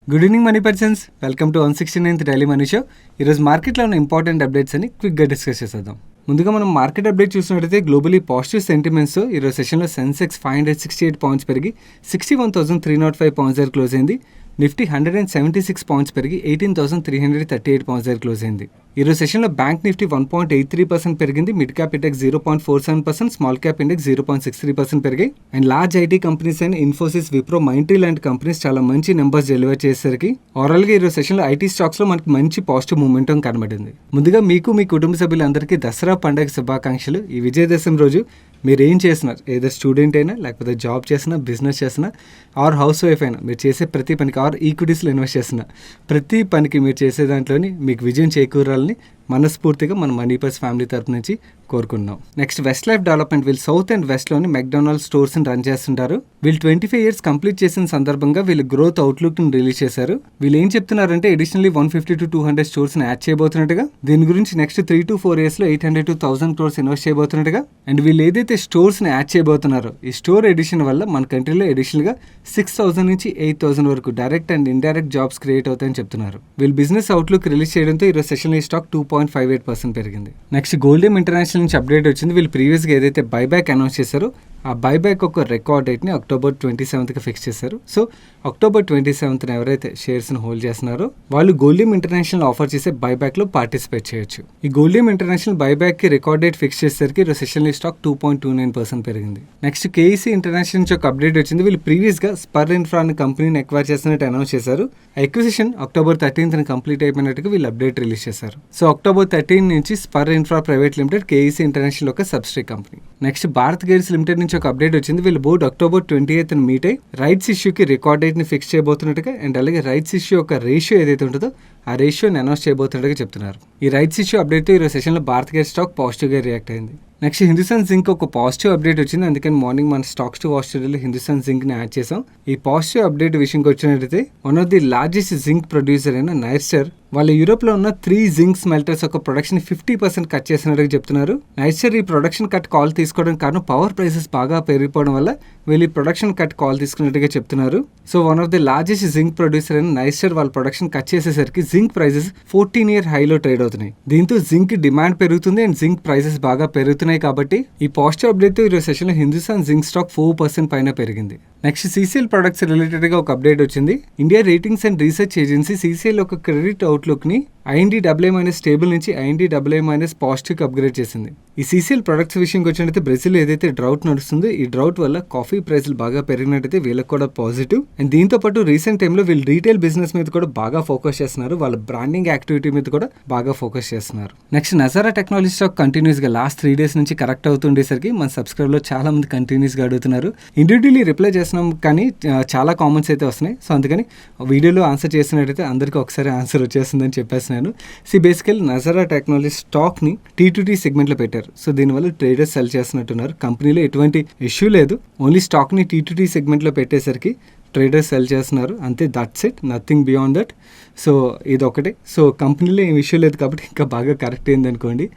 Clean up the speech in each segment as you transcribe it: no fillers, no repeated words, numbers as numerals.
Good evening money persons, welcome to 169th daily money show. ఈరోజు మార్కెట్లో ఉన్న important updates అని క్విక్గా డిస్కస్ చేసేద్దాం. ముందుగా మనం మార్కెట్ అప్డేట్ చూసినట్టయితే గ్లోబలీ పాజిటివ్ సెంటిమెంట్స్ ఈరోజు సెషన్లో సెన్సెక్స్ 568 పాయింట్స్ పెరిగి 61,305 పాయింట్స్ దగ్గర క్లోజ్ అయింది. నిఫ్టీ 176 పాయింట్స్ పెరిగి 18,338 పాయింట్స్ దగ్గర క్లోజ్ అయింది. ఈరోజు సెషన్లో బ్యాంక్ నిఫ్టీ 1.83% పెరిగింది. Mid cap index 0.47%, small cap index 0.63% పెరిగాయి. అండ్ లార్జ్ ఐటీ కంపెనీస్ అయిన ఇన్ఫోసిస్, విప్రో, మైంట్రీ లాంటి కంపెనీస్ చాలా మంచి నెంబర్స్ డెలివర్ చేసేసరికి ఓవరాల్గా ఈరోజు సెషన్లో ఐటీ స్టాక్స్లో మనకి మంచి పాజిటివ్ మూమెంటం కనబడింది. ముందుగా మీకు మీ కుటుంబ సభ్యులందరికీ దసరా పండుగ శుభాకాంక్షలు. ఈ విజయదశమి రోజు మీరు ఏం చేస్తున్నారు, ఏదో స్టూడెంట్ అయినా, లేకపోతే జాబ్ చేసినా, బిజినెస్ చేసినా, ఆర్ హౌస్ వైఫ్ అయినా, మీరు చేసే ప్రతి పనికి ఆర్ ఈక్విటీస్లో ఇన్వెస్ట్ చేసినా ప్రతి పనికి మీరు చేసే దాంట్లోని మీకు విజయం చేకూరాలని మనస్ఫూర్తిగా మన మనీ పర్స్ ఫ్యామిలీ తరపు నుంచి కోరుకుంటున్నాం. నెక్స్ట్, వెస్ట్ లైఫ్ డెవలప్మెంట్ వీళ్ళు సౌత్ అండ్ వెస్ట్లోని మెక్డొనాల్డ్ స్టోర్స్ని రన్ చేస్తుంటారు. వీళ్ళు 25 years కంప్లీట్ చేసిన సందర్భంగా వీళ్ళు గ్రోత్ అవుట్లుక్ని రిలీజ్ చేశారు. వీళ్ళు ఏం చెప్తున్నారంటే అడిషనల్లీ 150 to 200 స్టోర్స్ని యాడ్ చేయబోతున్నట్టుగా, దీని గురించి నెక్స్ట్ 3 to 4 yearsలో 800 to 1000 crores ఇన్వెస్ట్ చేయబోతున్నట్టుగా. అండ్ వీళ్ళు ఏదైతే స్టోర్స్ని యాడ్ చేయబోతున్నారో ఈ స్టోర్ ఎడిషన్ వల్ల మన కంట్రీలో అడిషనల్గా 6,000 నుంచి 8,000 వరకు direct and indirect jobs create అవుతాయని చెప్తున్నారు. వీళ్ళు బిజినెస్ అవుట్లుక్ రిలీజ్ చేయడంతో ఈరోజు సెషన్లో ఈ స్టాక్ 2.58% పెరిగింది. నెక్స్ట్, గోల్డెమ్ ఇంటర్నేషనల్ నుంచి అప్డేట్ వచ్చింది. వీళ్ళు ప్రీవియస్గా ఏదైతే బైబ్యాక్ అనౌన్స్ చేశారో ఆ బైబ్యాక్ ఒక రికార్డ్ డేట్ని October 27th ఫిక్స్ చేశారు. సో October 27th ఎవరైతే షేర్స్ని హోల్డ్ చేస్తున్నారో వాళ్ళు గోల్డెమ్ ఇంటర్నేషనల్ ఆఫర్ చేసే బైబ్యాక్లో పార్టిసిపేట్ చేయొచ్చు. ఈ గోల్డెమ్ ఇంటర్నేషనల్ బైబ్యాక్కి రికార్డ్ డేట్ ఫిక్స్ చేసేసరికి ఈరోజు సెషన్లో స్టాక్ 2.29% పెరిగింది. నెక్స్ట్, కేఈసీ ఇంటర్నేషనల్ నుంచి ఒక అప్డేట్ వచ్చింది. వీళ్ళు ప్రీవియస్గా స్పర్ ఇన్ఫ్రా అనే కంపెనీని ఎక్వైర్ చేస్తున్నట్టు అనౌన్స్ చేశారు. అక్విజిషన్ October 13th కంప్లీట్ అయిపోయినట్టుగా వీళ్ళు అప్డేట్ రిలీజ్ చేశారు. సో October 13 నుంచి Spur Infra private limited KEC international ఒక subsidiary company. Next, Bharat gears limited నుంచి ఒక అప్డేట్ వచ్చింది. వీళ్ళు బోర్డు October 28th మీట్ అయ్యి రైట్స్ ఇష్యూకి రికార్డ్ డేట్ ని ఫిక్స్ చేయబోతున్నట్టుగా అండ్ అలాగే రైట్స్ ఇష్యూ యొక్క రేషియో ఏదైతే ఉంటుందో ఆ రేషియోని అనౌన్స్ చేయబోతున్నట్టుగా చెప్తున్నారు. ఈ రైట్స్ ఇష్యూ అప్డేట్తో ఈరోజు సెషన్లో భారత్ గేర్ స్టాక్ పాజిటివ్గా రియాక్ట్ అయింది. నెక్స్ట్, హిందుస్థాన్ జింక్ ఒక పాజిటివ్ అప్డేట్ వచ్చింది. అందుకని మార్నింగ్ మన స్టాక్స్ టు వాచ్ టుడేలో హిందుస్థాన్ జింక్ని యాడ్ చేసాం. ఈ పాజిటివ్ అప్డేట్ విషయంకి వచ్చినట్టయితే one of the largest zinc producer అయిన నైస్టర్ వాళ్ళు యూరోప్లో ఉన్న 3 జింక్ స్మెల్టర్స్ ఒక ప్రొడక్షన్ 50% కట్ చేసినట్టుగా చెప్తున్నారు. నైస్టర్ ఈ ప్రొడక్షన్ కట్ కాల్ తీసుకోవడం కారణం పవర్ ప్రైసెస్ బాగా పెరిగిపోవడం వల్ల వీళ్ళు ఈ ప్రొడక్షన్ కట్ కాల్ తీసుకున్నట్టుగా చెప్తున్నారు. So one of the largest zinc producer అయిన నైస్టర్ వాళ్ళ ప్రొడక్షన్ కట్ చేసేసరికి జింక్ ప్రైసెస్ 14-year హైలో ట్రేడ్ అవుతున్నాయి. దీంతో జింక్ డిమాండ్ పెరుగుతుంది అండ్ జింక్ ప్రైసెస్ బాగా పెరుగుతున్నాయి. కాబట్టి ఈ పాజిటివ్ అప్డేట్తో ఈరోజు సెషన్లో హిందుస్థాన్ జింక్ స్టాక్ 4% పైన పెరిగింది. నెక్స్ట్, CCL ప్రొడక్ట్స్ రిలేటెడ్గా ఒక అప్డేట్ వచ్చింది. India ratings and research agency CCL ఒక క్రెడిట్ అవుట్లుక్ని IND AA- స్టేబుల్ నుంచి IND AA- పాజిటివ్కి అప్గ్రేడ్ చేసింది. ఈ CCL ప్రొడక్ట్స్ విషయంకి వచ్చినట్టయితే బ్రెజిల్ ఏదైతే డ్రౌట్ నడుస్తుందో ఈ డ్రౌట్ వల్ల కాఫీ ప్రైస్లు బాగా పెరిగినట్టయితే వీళ్ళకి కూడా పాజిటివ్. అండ్ దీంతో పాటు రీసెంట్ టైంలో వీళ్ళు రీటైల్ బిజినెస్ మీద కూడా బాగా ఫోకస్ చేస్తున్నారు. వాళ్ళ బ్రాండింగ్ యాక్టివిటీ మీద కూడా బాగా ఫోకస్ చేస్తున్నారు. నెక్స్ట్, నజారా టెక్నాలజీ స్టాక్ కంటిన్యూస్గా లాస్ట్ 3 days నుంచి కరెక్ట్ అవుతుండేసరికి మన సబ్స్క్రైబర్లో చాలా మంది కంటిన్యూస్గా అడుగుతున్నారు. ఇండివిజువల్లీ రిప్లై చేస్తున్నాం కానీ చాలా కామెంట్స్ అయితే వస్తున్నాయి. సో అందుకని వీడియోలో ఆన్సర్ చేసినట్టయితే అందరికీ ఒకసారి ఆన్సర్ వచ్చేస్తుందని చెప్పేస్తున్నాను. బేసికల్ నజారా టెక్నాలజీ స్టాక్ని T2T సెగ్మెంట్లో పెట్టారు. సో దీనివల్ల ట్రేడర్స్ సెల్ చేస్తున్నట్టున్నారు. కంపెనీలో ఎటువంటి ఇష్యూ లేదు, ఓన్లీ స్టాక్ని T2T సెగ్మెంట్లో పెట్టేసరికి ట్రేడర్స్ సెల్ చేస్తున్నారు అంతే. That's it, nothing beyond that. So ఇది ఒకటే. సో కంపెనీలో ఏం ఇష్యూ లేదు కాబట్టి ఇంకా బాగా కరెక్ట్ అయింది అనుకోండి.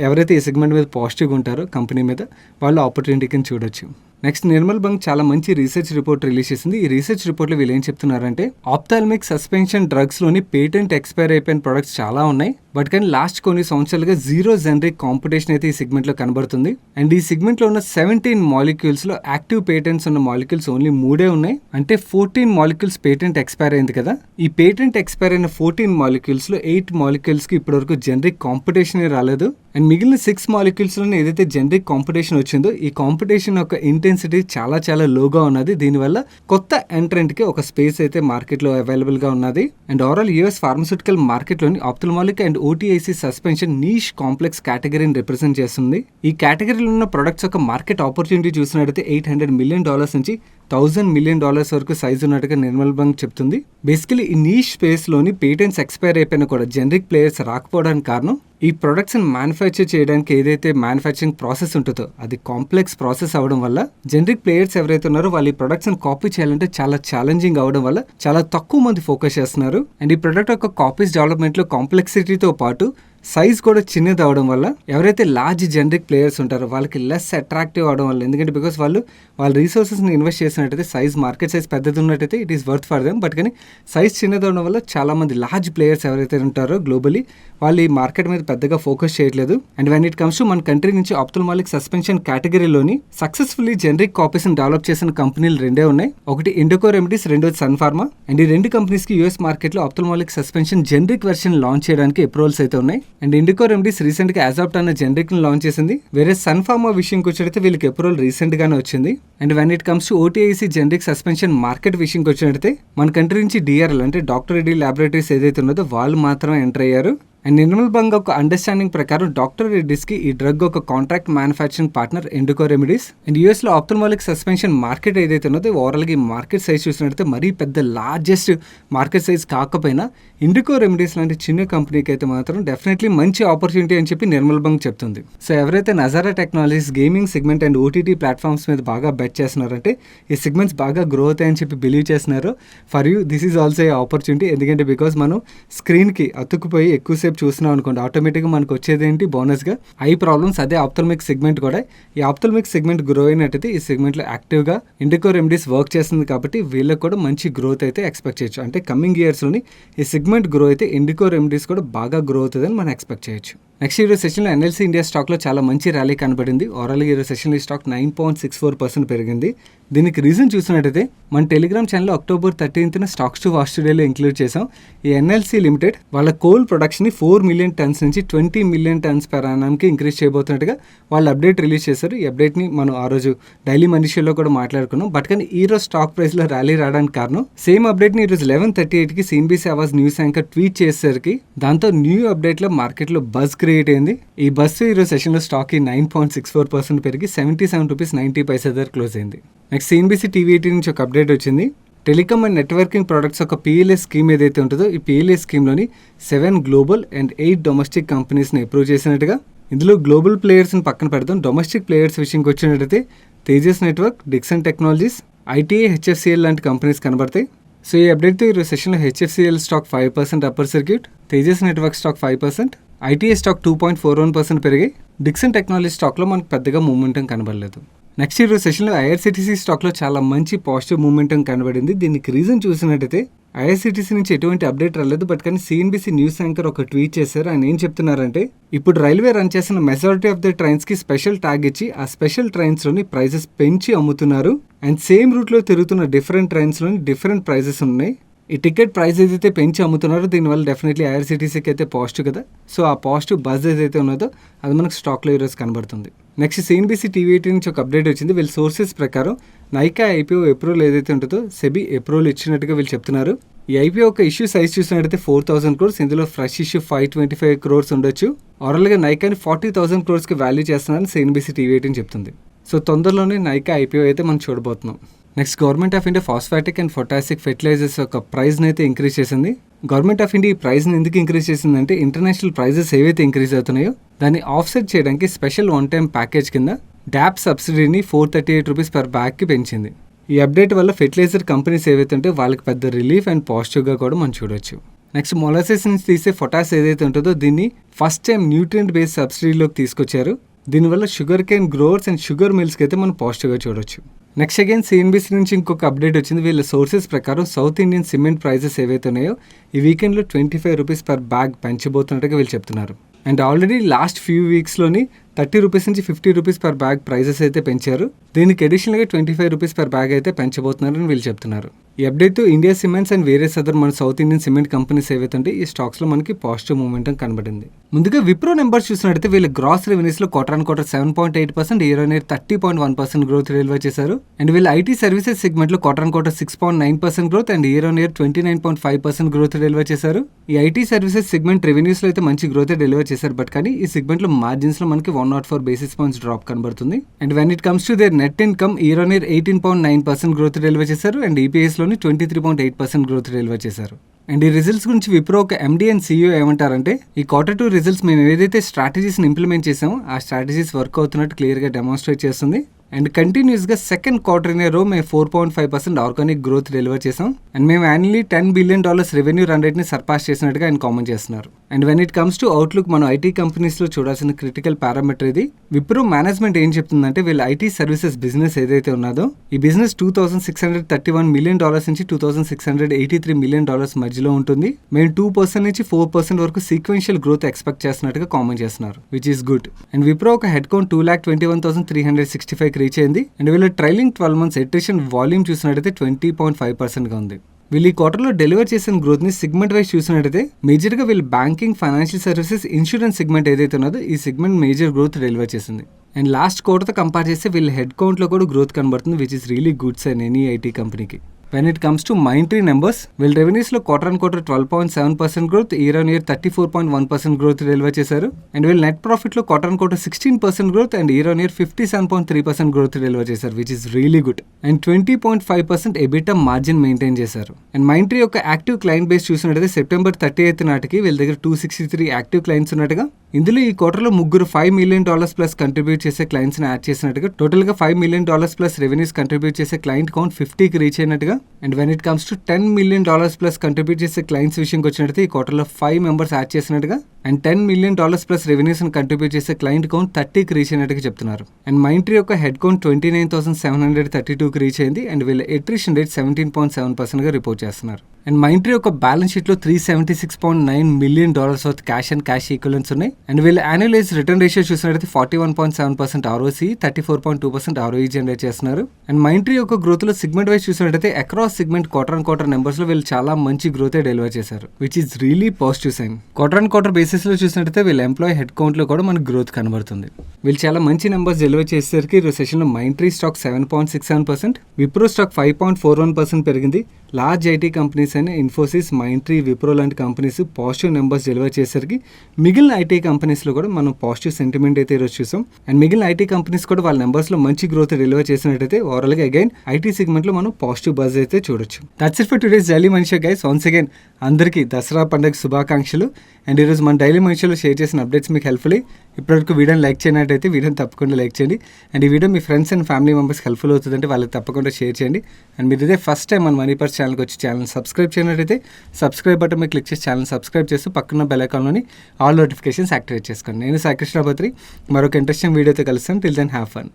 ఎవరైతే ఈ సెగ్మెంట్ మీద పాజిటివ్గా ఉంటారో కంపెనీ మీద వాళ్ళు ఆపర్చునిటీ కింద చూడొచ్చు. నెక్స్ట్, నిర్మల్ బ్యాంక్ చాలా మంచి రీసెర్చ్ రిపోర్ట్ రిలీజ్ చేసింది. ఈ రీసెర్చ్ రిపోర్ట్లో వీళ్ళు ఏం చెప్తున్నారంటే ఆప్థాల్మిక్ సస్పెన్షన్ డ్రగ్స్లోని పేటెంట్ ఎక్స్పైర్ అయిపోయిన ప్రొడక్ట్స్ చాలా ఉన్నాయి. బట్ కానీ లాస్ట్ కొన్ని సంవత్సరాలుగా జీరో జనరిక్ కాంపిటీషన్ అయితే ఈ సెగ్మెంట్లో కనబడుతుంది. అండ్ ఈ సెగ్మెంట్లో ఉన్న 17 మాలిక్యూల్స్లో యాక్టివ్ పేటెంట్స్ ఉన్న మాలిక్యూల్స్ ఓన్లీ 3 ఉన్నాయి. అంటే 14 మాలిక్యూల్స్ పేటెంట్ ఎక్స్పైర్ అయింది కదా. ఈ పేటెంట్ ఎక్స్పైర్ అయిన 14 మాలిక్యూల్స్లో 8 మాలిక్యూల్స్కి ఇప్పటివరకు జనరిక్ కాంపిటీషనే రాలేదు. అండ్ మిగిలిన 6 మాలిక్యూల్స్లోనే ఏదైతే జనరిక్ కాంపిటీషన్ వచ్చిందో ఈ కాంపిటీషన్ యొక్క ఇంటెన్సిటీ చాలా చాలా లోగా ఉన్నది. దీనివల్ల కొత్త ఎంట్రెంట్కి ఒక స్పేస్ అయితే మార్కెట్లో అవైలబుల్గా ఉన్నది. అండ్ ఓవరాల్ US ఫార్మస్యూటికల్ మార్కెట్లోని ophthalmic and OTIC suspension niche complex కేటగిరీని రిప్రజెంట్ చేస్తుంది. ఈ కేటగిరీలో ఉన్న ప్రొడక్ట్స్ యొక్క మార్కెట్ ఆపర్చునిటీ చూసినట్టయితే $800 million నుంచి $1,000 million వరకు సైజ్ ఉన్నట్టుగా నిర్మల్ బ్యాంక్ చెప్తుంది. బేసికలీ ఈ నీష్ స్పేస్లోని పేటెంట్స్ ఎక్స్పైర్ అయిపోయినా కూడా జనరిక్ ప్లేయర్స్ రాకపోవడానికి కారణం ఈ ప్రొడక్ట్స్ని మ్యానుఫ్యాక్చర్ చేయడానికి ఏదైతే మ్యానుఫ్యాక్చరింగ్ ప్రాసెస్ ఉంటుందో అది కాంప్లెక్స్ ప్రాసెస్ అవడం వల్ల జనరిక్ ప్లేయర్స్ ఎవరైతే ఉన్నారో వాళ్ళు ఈ ప్రొడక్ట్స్ని కాపీ చేయాలంటే చాలా ఛాలెంజింగ్ అవడం వల్ల చాలా తక్కువ మంది ఫోకస్ చేస్తున్నారు. అండ్ ఈ ప్రొడక్ట్ యొక్క కాపీస్ డెవలప్మెంట్లో కాంప్లెక్సిటీతో పాటు సైజ్ కూడా చిన్నది అవడం వల్ల ఎవరైతే లార్జ్ జనరిక్ ప్లేయర్స్ ఉంటారో వాళ్ళకి లెస్ అట్రాక్టివ్ అవడం వల్ల, ఎందుకంటే బికాస్ వాళ్ళ రీసోర్సెస్ని ఇన్వెస్ట్ చేసినట్టయితే మార్కెట్ సైజ్ పెద్దది ఉన్నట్టయితే it is worth for them. But కానీ సైజ్ చిన్నది అవడం వల్ల చాలా మంది లార్జ్ ప్లేయర్స్ ఎవరైతే ఉంటారో గ్లోబలీ వాళ్ళు ఈ మార్కెట్ మీద పెద్దగా ఫోకస్ చేయట్లేదు. And when it comes to మన కంట్రీ నుంచి ఆప్థల్మాలిక్ సస్పెన్షన్ కేటగిరీలోని సక్సెస్ఫుల్లీ జనరిక్ కాపీస్ డెవలప్ చేసిన కంపెనీలు రెండే ఉన్నాయి. ఒకటి ఇండోకో రెమెడీస్, రెండోది సన్ ఫార్మా. అండ్ ఈ రెండు కంపెనీస్ కి యూఎస్ మార్కెట్ లో ophthalmic suspension generic version launch చేయడానికి అప్రూవల్స్ అయితే ఉన్నాయి. అండ్ ఇండికో రెమెడీస్ రీసెంట్ గా అజాప్ట్ అన్న జనరిక్ ని లాంచ్ చేసింది. వేరే సన్ ఫార్మా విషయంకి వచ్చేటైతే వీళ్ళకి అప్రూవల్ రీసెంట్ గానే వచ్చింది. And when it comes to OTIC generic suspension market విషయంకి వచ్చినట్టయితే మన కంట్రీ నుంచి డిఆర్ఎల్ అంటే డాక్టర్ రెడ్డి ల్యాబొరేటరీస్ ఏదైతే ఉన్నదో వాళ్ళు మాత్రమే ఎంటర్ అయ్యారు. అండ్ నిర్మల్ బంగ్ ఒక అండర్స్టాండింగ్ ప్రకారం డాక్టర్ రెడ్డిస్ కి ఈ డ్రగ్ ఒక contract manufacturing partner IndiGo remedies. And US లో ఆప్థల్మాలిక్ సస్పెన్షన్ మార్కెట్ ఏదైతే ఉన్నదో ఓవరాల్ గా మార్కెట్ సైజ్ చూసినట్టయితే మరీ పెద్ద లార్జెస్ట్ మార్కెట్ సైజ్ కాకపోయినా ఇండికో రెమెడీస్ లాంటి చిన్న కంపెనీకి అయితే మాత్రం డెఫినెట్లీ మంచి ఆపర్చునిటీ అని చెప్పి నిర్మల్ బంగ్ చెప్తుంది. సో ఎవరైతే Nazara technologies gaming segment and OTT platforms మీద బాగా బెట్ చేస్తున్నారంటే ఈ సెగ్మెంట్స్ బాగా గ్రో అవుతాయని చెప్పి బిలీవ్ చేస్తున్నారు. For you this is also a opportunity. ఎందుకంటే బికాస్ మనం స్క్రీన్కి అతుక్కుపోయి ఎక్కువసేపు చూస్తున్నాం అనుకోండి, ఆటోమేటిక్గా మనకు వచ్చేది ఏంటి బోనస్గా ఐ ప్రాబ్లమ్స్. అదే ఆప్థల్మిక్ సెగ్మెంట్ కూడా, ఈ ఆప్థల్మిక్ సెగ్మెంట్ గ్రో అయినట్టయితే ఈ సెగ్మెంట్లో యాక్టివ్గా ఇండికో రెమెడీస్ వర్క్ చేస్తుంది కాబట్టి వీళ్ళకి కూడా మంచి గ్రోత్ అయితే ఎక్స్పెక్ట్ చేయొచ్చు. అంటే కమింగ్ ఇయర్స్లోని ఈ సెగ్మెంట్ గ్రో అయితే ఇండికో రెమెడీస్ కూడా బాగా గ్రో అవుతుందని మనం ఎక్స్పెక్ట్ చేయొచ్చు. నెక్స్ట్ ఈరోజు సెషన్లో ఎన్ఎల్సీ ఇండియా స్టాక్లో చాలా మంచి ర్యాలీ కనబడింది. ఓవరాల్గా ఈరోజు సెషన్లో ఈ స్టాక్ 9.64% పెరిగింది. దీనికి రీజన్ చూసినట్టయితే మన టెలిగ్రామ్ ఛానల్లో అక్టోబర్ 13న స్టాక్స్ టు వాచ్ టుడేలో ఇంక్లూడ్ చేసాం. ఈ ఎన్ఎల్సీ లిమిటెడ్ వాళ్ళ కోల్ ప్రొడక్షన్ని 4 మిలియన్ టన్స్ నుంచి 20 మిలియన్ టన్స్ పెర్ యానంకి ఇంక్రీజ్ చేయబోతున్నట్టుగా వాళ్ళు అప్డేట్ రిలీజ్ చేశారు. ఈ అప్డేట్ని మనం ఆ రోజు డైలీ మనీషోలో కూడా మాట్లాడుకున్నాం. బట్ కానీ ఈ రోజు స్టాక్ ప్రైస్లో ర్యాలీ రావడానికి కారణం సేమ్ అప్డేట్ని ఈరోజు 11:38కి CNBC అవాజ్ న్యూస్ యాంకర్ ట్వీట్ చేసేసరికి దాంతో న్యూ అప్డేట్లో మార్కెట్లో బజ్ క్రియేట్ అయింది. ఈ బస్ ఈరోజు సెషన్లో స్టాక్ 9.64% పెరిగి 77 రూపీస్ 90 పైసా దగ్గర క్లోజ్ అయింది. నెక్స్ట్ CNBC TV18 నుంచి ఒక అప్డేట్ వచ్చింది. టెలికామ్ అండ్ నెట్వర్కింగ్ ప్రొడక్ట్స్ ఒక PLA స్కీమ్ ఏదైతే ఉంటుందో ఈ PLA స్కీమ్లోని 7 గ్లోబల్ అండ్ 8 డొమెస్టిక్ కంపెనీస్ని అప్రూవ్ చేసినట్టుగా. ఇందులో గ్లోబల్ ప్లేయర్స్ని పక్కన పెడతాం. డొమెస్టిక్ ప్లేయర్స్ విషయంకి వచ్చినట్టయితే Tejas network, Dixon technologies, ITA, HFCL లాంటి కంపెనీస్ కనబడతాయి. సో ఈ అప్డేట్తో ఈరోజు సెషన్లో HFCL stock 5% upper circuit, Tejas network stock 5%, ITA stock 2.41% పెరిగాయి. డిక్సన్ టెక్నాలజీ స్టాక్లో మనకు పెద్దగా మూమెంటం కనబడలేదు. నెక్స్ట్ ఈరోజు సెషన్లో IRCTC స్టాక్లో చాలా మంచి పాజిటివ్ మూమెంటం కనబడింది. దీనికి రీజన్ చూసినట్టయితే IRCTC నుంచి ఎటువంటి అప్డేట్ రాలేదు. బట్ కానీ CNBC న్యూస్ యాంకర్ ఒక ట్వీట్ చేశారు. ఆయన ఏం చెప్తున్నారంటే ఇప్పుడు రైల్వే రన్ చేసిన మెజారిటీ ఆఫ్ ద ట్రైన్స్కి స్పెషల్ ట్యాగ్ ఇచ్చి ఆ స్పెషల్ ట్రైన్స్లోని ప్రైజెస్ పెంచి అమ్ముతున్నారు. అండ్ సేమ్ రూట్లో తిరుగుతున్న డిఫరెంట్ ట్రైన్స్లోని డిఫరెంట్ ప్రైజెస్ ఉన్నాయి. ఈ టికెట్ ప్రైస్ ఏదైతే పెంచి అమ్ముతున్నారో దీనివల్ల డెఫినెట్లీ IRCTCకి అయితే పాజిటివ్ కదా. సో ఆ పాజిటివ్ బజ్ ఏదైతే ఉన్నదో అది మనకు స్టాక్లో ఈరోజు కనబడుతుంది. నెక్స్ట్ CNBC TV18 నుంచి ఒక అప్డేట్ వచ్చింది. వీళ్ళ సోర్సెస్ ప్రకారం నైకా IPO అప్రూవల్ ఏదైతే ఉంటుందో సెబీ అప్రూవల్ ఇచ్చినట్టుగా వీళ్ళు చెప్తున్నారు. ఈ IPO ఒక ఇష్యూ సైజ్ చూసినట్టయితే 4,000 crores. ఇందులో ఫ్రెష్ ఇష్యూ 525 crores ఉండొచ్చు. ఓవరాల్గా నైకాని 40,000 crores వాల్యూ చేస్తున్నారని CNBC TV18 చెప్తుంది. సో తొందరలోనే నైకా IPO అయితే మనం చూడబోతున్నాం. Next government of India phosphatic and potassic fertilizers యొక్క ప్రైస్ని అయితే ఇంక్రీజ్ చేసింది. గవర్నమెంట్ ఆఫ్ ఇండియా ఈ ప్రైస్ని ఎందుకు ఇంక్రీజ్ చేసిందంటే ఇంటర్నేషనల్ ప్రైజెస్ ఏవైతే ఇంక్రీజ్ అవుతున్నాయో దాన్ని ఆఫ్సెట్ చేయడానికి స్పెషల్ వన్ టైం ప్యాకేజ్ కింద DAP సబ్సిడీని 438 రూపీస్ పర్ బ్యాగ్కి పెంచింది. ఈ అప్డేట్ వల్ల ఫెర్టిలైజర్ కంపెనీస్ ఏవైతే ఉంటే వాళ్ళకి పెద్ద రిలీఫ్ అండ్ పాజిటివ్గా కూడా మనం చూడొచ్చు. నెక్స్ట్ మొలాసెస్ నుంచి తీసే పొటాస్ ఏదైతే ఉంటుందో దీన్ని ఫస్ట్ టైం న్యూట్రియంట్ బేస్డ్ సబ్సిడీలోకి తీసుకొచ్చారు. దీనివల్ల sugar cane growers and sugar మిల్స్కి అయితే మనం పాజిటివ్గా చూడొచ్చు. నెక్స్ట్ అగైన్ CNBC నుంచి ఇంకొక అప్డేట్ వచ్చింది. వీళ్ళ సోర్సెస్ ప్రకారం సౌత్ ఇండియన్ సిమెంట్ ప్రైజెస్ ఏవైతే ఉన్నాయో ఈ వీకెండ్లో 25 రూపీస్ పర్ బ్యాగ్ పెంచబోతున్నట్టుగా వీళ్ళు చెప్తున్నారు. అండ్ ఆల్రెడీ లాస్ట్ ఫ్యూ వీక్స్లోని 30 రూపీస్ నుంచి 50 రూపీస్ పర్ బ్యాగ్ ప్రైజెస్ అయితే పెంచారు. దీనికి అడిషనల్గా 25 రూపీస్ పర్ బ్యాగ్ అయితే పెంచబోతున్నారని వీళ్ళు చెప్తున్నారు. ఈ అప్డేట్తో India cements and various other మన సౌత్ ఇండియన్ సిమెంట్ కంపెనీస్ ఏవైతే ఉంటే ఈ స్టాక్స్లో మనకి పాజిటివ్ మూమెంటం కనబడింది. ముందుగా విప్రో నెంబర్స్ చూసినట్టయితే వీళ్ళ గ్రాస్ రెవెన్యూస్లో quarter 7.8%, year on year 30.1% growth deliver చేశారు. అండ్ వీళ్ళ ఐటీ సర్వీసెస్ సెగ్మెంట్లో quarter 6.9% growth and year on year 29.5% growth deliver చేశారు. ఈ ఐటీ సర్వీసెస్ సెగ్మెంట్ రెవెన్యూస్లో అయితే మంచి గ్రోత్ డెలివర్ చేశారు. బట్ కానీ ఈ సెగ్మెంట్లో మార్జిన్స్లో మనకి 104 బేసిస్ పాయింట్స్ డ్రాప్ కనబడుతుంది. And when it comes to their net income year on year 18.9% growth deliver చేశారు. అండ్ EPS 23.8% గ్రోత్ డెలివర్ చేశారు. అండ్ ఈ రిజల్ట్స్ గురించి విప్రో ఒక MD అండ్ CEO ఏమంటారంటే ఈ Q2 రిజల్ట్స్ మేము ఏదైతే స్ట్రాటజీస్ని ఇంప్లిమెంట్ చేసామో ఆ స్ట్రాటజీస్ వర్క్ అవుతున్నట్టు క్లియర్గా డెమాన్స్ట్రేట్ చేస్తుంది. అండ్ కంటిన్యూస్గా సెకండ్ క్వార్టర్ ఇన్ ఏ రో మేము 4.5% ఆర్గానిక్ గ్రోత్ డెలివర్ చేసాం. అండ్ మేము యాన్యువల్లీ $10 బిలియన్ రెవెన్యూ రన్ రేట్ని సర్పాస్ చేసినట్టుగా ఆయన కామెంట్ చేస్తున్నారు. And when it comes to outlook, మనం ఐటీ కంపెనీస్లో చూడాల్సిన క్రిటికల్ పారామీటర్ ఇది. విప్రో మేనేజ్మెంట్ ఏం చెప్తుందంటే వీళ్ళ ఐటీ సర్వీసెస్ బిజినెస్ ఏదైతే ఉన్నదో ఈ బిజినెస్ $2,631 మిలియన్ నుంచి $2,683 మిలియన్ మధ్యలో ఉంటుంది. మేము 2% నుంచి 4% వరకు సీక్వెన్షియల్ గ్రోత్ ఎక్స్పెక్ట్ చేస్తున్నట్టుగా కామెంట్ చేస్తున్నారు, which is good. And Wipro ఒక హెడ్ కౌంట్ 2,21,365 రీచ్ అయింది. అండ్ వీళ్ళ ట్రైలింగ్ 12 months అట్రిషన్ వాల్యూమ్ చూసినట్టయితే 20.5%గా ఉంది. వీళ్ళు ఈ క్వార్టర్లో డెలివర్ చేసిన గ్రోత్ని సెగ్మెంట్ వైజ్ చూసినట్టయితే మేజర్గా వీళ్ళు banking, financial services, insurance segment ఏదైతే ఉన్నదో ఈ సెగ్మెంట్ మేజర్ గ్రోత్ డెలివర్ చేసింది. అండ్ లాస్ట్ క్వార్టర్తో కంపేర్ చేస్తే వీళ్ళ హెడ్ కౌంట్లో కూడా గ్రోత్ కనబడుతుంది, which is really good sign any IT కంపెనీకి. When it comes to Mindtree numbers, వీళ్ళ రెవెన్యూస్లో quarter on quarter 12.7% growth, year on year 34.1% growth deliver చేశారు. అండ్ వీళ్ళ నెట్ ప్రాఫిట్లో quarter on quarter 16% growth and year on year 57.3% growth deliver చేశారు, which is really good. And 20.5% EBITDA margin maintain చేశారు. And Mindtree యొక్క active client base చూసినట్టయితే September 30th నాటికి వీళ్ళ దగ్గర 263 యాక్టివ్ క్లయింట్స్ ఉన్నట్టుగా, ఇందులో ఈ క్వార్టర్లో ముగ్గురు $5 మిలియన్ ప్లస్ కంట్రిబ్యూట్ చేసే క్లయింట్స్ని యాడ్ చేసినట్టుగా, టోటల్గా $5 మిలియన్ ప్లస్ రెవెన్యూస్ కంట్రిబ్యూట్ చేసే క్లయింట్ కౌంట్ 50కి రీచ్ అయినట్టుగా. And when it comes to $10 million plus contribute చేసే క్లయింట్స్ విషయంకి వచ్చినట్టయితే ఈ క్వార్టర్లో 5 మెంబర్స్ యాడ్ చేసినట్టుగా. అండ్ $10 మిలియన్ ప్లస్ రెవెన్యూస్ని కంట్రిబ్యూట్ చేసే క్లయింట్ కౌంట్ 30కి రీచ్ అయినట్టుగా చెప్తున్నారు. అండ్ Mindtree యొక్క హెడ్ కౌంట్ 29,732కి రీచ్ అయింది. అండ్ వీళ్ళ అట్రిషన్ రేట్ 17.7%గా రిపోర్ట్ చేస్తున్నారు. అండ్ Mindtree యొక్క బ్యాలెన్స్ షీట్లో $376.9 million worth cash and cash equivalents ఉన్నాయి. అండ్ వీళ్ళ యాన్యువలైజ్ రిటర్న్ రేషియో చూసినట్టయితే 41.7% ROCE, 34.2% ROE జనరేట్ చేస్తున్నారు. అండ్ Mindtree యొక్క గ్రోత్లో సెగ్మెంట్ వైజ్ చూసినట్టయితే across segment quarter on quarter నెంబర్స్లో వీళ్ళు చాలా మంచి గ్రోతే డెలివర్ చేశారు, which is really positive sign. Quarter on quarter బేసిస్లో చూసినట్టయితే వీళ్ళ ఎంప్లాయీ హెడ్ కౌంట్లో కూడా మనకు గ్రోత్ కనబడుతుంది. వీళ్ళు చాలా మంచి నెంబర్స్ డెలివర్ చేసేసరికి ఈ సెషన్లో Mindtree స్టాక్ 7.67%, విప్రో స్టాక్ 5.41% పెరిగింది. లార్జ్ ఐటీ కంపెనీస్ అయిన ఇన్ఫోసిస్, Mindtree, విప్రో లాంటి కంపెనీస్ పాజిటివ్ నెంబర్స్ డెలివర్ చేసేసరికి మిగిలిన ఐటీ కంపెనీస్లో కూడా మనం పాజిటివ్ సెంటిమెంట్ అయితే ఈరోజు చూసాం. అండ్ మిగిలిన ఐటీ కంపెనీస్ కూడా వాళ్ళ నెంబర్స్లో మంచి గ్రోత్ డెలివర్ చేసినట్టయితే ఓవరాల్గా అగైన్ ఐటీ సెగ్మెంట్లో మనం పాజిటివ్ బజ్ అయితే చూడొచ్చు. That's it for today's daily మనిషి గైస్. వన్స్ అగైన్ అందరికీ దసరా పండుగ శుభాకాంక్షలు. అండ్ ఈరోజు మన డైలీ మనిషిలో షేర్ చేసిన అప్డేట్స్ మీకు హెల్ప్ఫుల్. ఇప్పటివరకు వీడియోని లైక్ చేయనట్టయితే వీడియోని తప్పకుండా లైక్ చేయండి. అండ్ ఈ వీడియో మీ ఫ్రెండ్స్ అండ్ ఫ్యామిలీ మెంబర్స్కి హెల్ప్ఫుల్ అవుతుందంటే వాళ్ళకి తప్పకుండా షేర్ చేయండి. అండ్ మీరు ఇదే ఫస్ట్ టైం మన మనీ పర్స్ ఛానల్కి వచ్చి ఛానల్ సబ్స్క్రైబ్ చేయనట్టయితే సబ్స్క్రైబ్ బటన్ మీద క్లిక్ చేసి ఛానల్ సబ్స్క్రైబ్ చేస్తూ పక్కన బెల్ ఐకాన్లోని ఆల్ నోటిఫికేషన్స్ యాక్టివేట్ చేసుకోండి. నేను సాయి కృష్ణ బత్రి మరొక ఇంట్రెస్టింగ్ వీడియోతో కలుస్తాను. Till then have fun.